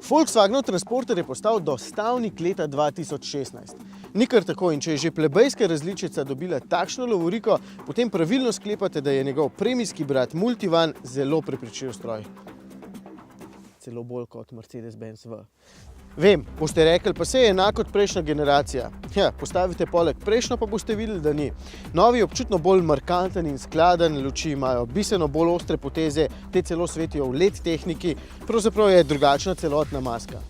Volkswagenov Transporter je postal dostavnik leta 2016. Ni kar tako in če je že plebejska različica dobila takšno lovoriko, potem pravilno sklepate, da je njegov premijski brat Multivan zelo prepričljiv stroj. Celo bolj kot Mercedes-Benz V. Vem, boste rekli, pa se je enako kot prejšnja generacija. Ja, postavite poleg prejšnjo, pa boste videli, da ni. Novi je občutno bolj markanten in skladen, luči imajo bistveno bolj ostre poteze, te celo svetijo v LED tehniki, pravzaprav je drugačna celotna maska.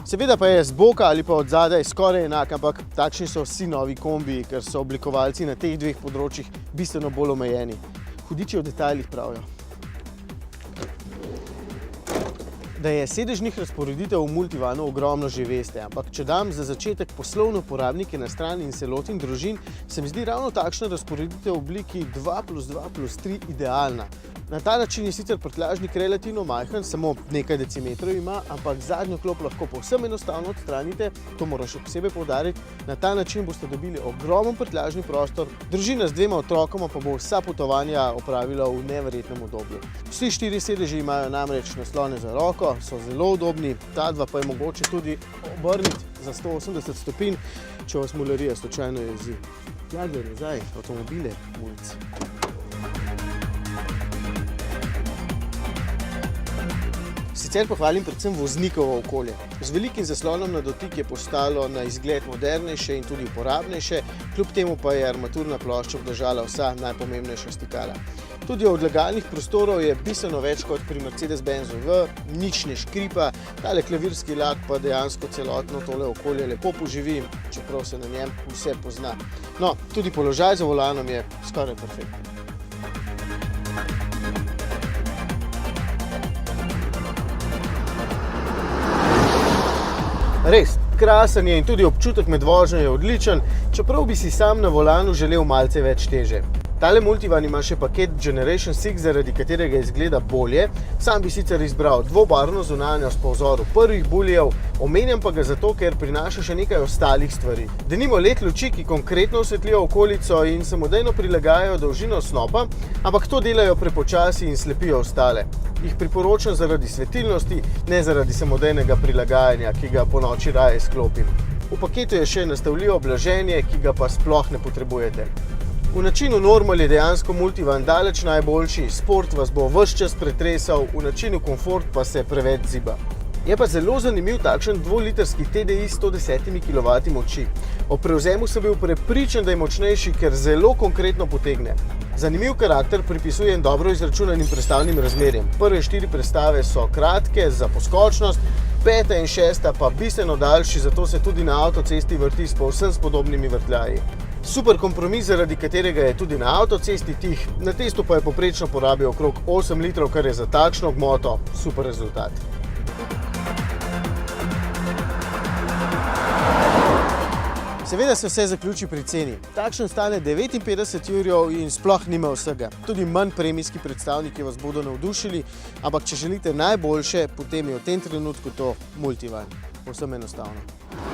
Seveda pa je z boka ali pa od zadaj skoraj enak, ampak takšni so vsi novi kombiji, ker so oblikovalci na teh dveh področjih bistveno bolj omejeni. Hudiči v detajlih pravijo. Da je sedežnih razporeditev v Multivanu ogromno že veste, ampak če dam za začetek poslovne uporabnike na stran in se lotim družin, se mi zdi ravno takšna razporeditev v obliki 2+2+3 idealna. Na ta način je sicer prtljažnik relativno majhen, samo nekaj decimetrov ima, ampak zadnjo klop lahko povsem enostavno odstranite, to moram še posebej poudariti. Na ta način boste dobili ogromen prtljažni prostor, družina z 2 otrokoma pa bo vsa potovanja opravila v neverjetnem udobju. Vsi 4 sedeži imajo namreč naslone za roko, so zelo udobni, ta dva pa je mogoče tudi obrniti za 180 stopinj, če vas mularija slučajno jezi. Ja, gre nazaj, avtomobile, ulic. Sicer pohvalim predvsem voznikovo okolje. Z velikim zaslonom na dotik je postalo na izgled modernejše in tudi uporabnejše, kljub temu pa je armaturna plošča obdržala vsa najpomembnejša stikala. Tudi odlagalnih prostorov je bistveno več kot pri Mercedes-Benzu V, nič ne škripa, tale klavirski lak pa dejansko celotno tole okolje lepo poživi, čeprav se na njem vse pozna. No, tudi položaj za volanom je skoraj perfekten. Res, krasen je in tudi občutek med vožnjo je odličen, čeprav bi si sam na volanu želel malce več teže. Tale Multivan ima še paket Generation 6, zaradi katerega izgleda bolje. Sam bi sicer izbral dvobarvno zunanjost po vzoru prvih bulijev, omenjam pa ga zato, ker prinaša še nekaj ostalih stvari. Denimo LED luči, ki konkretno osvetlijo okolico in samodejno prilagajajo dolžino snopa, ampak to delajo prepočasi in slepijo ostale. Jih priporočam zaradi svetilnosti, ne zaradi samodejnega prilagajanja, ki ga ponoči raje izklopim. V paketu je še nastavljivo blaženje, ki ga pa sploh ne potrebujete. V načinu normal je dejansko Multivan daleč najboljši, sport vas bo ves čas pretresal, v načinu komfort pa se preveč ziba. Je pa zelo zanimiv takšen 2-litrski TDI s 110 kW moči. Ob prevzemu sem bil prepričan, da je močnejši, ker zelo konkretno potegne. Zanimiv karakter pripisujem dobro izračunanim prestavnim razmerjem. Prve 4 prestave so kratke za poskočnost, 5. in 6. pa bistveno daljši, zato se tudi na avtocesti vrti s povsem spodobnimi vrtljaji. Super kompromis, zaradi katerega je tudi na avtocesti tih, na testu pa je poprečno porabil okrog 8 litrov, kar je za takšno gmoto super rezultat. Seveda se vse zaključi pri ceni. Takšen stane 59 jurjev in sploh nima vsega. Tudi manj premijski predstavniki vas bodo navdušili, ampak če želite najboljše, potem je v tem trenutku to Multivan. Povsem enostavno.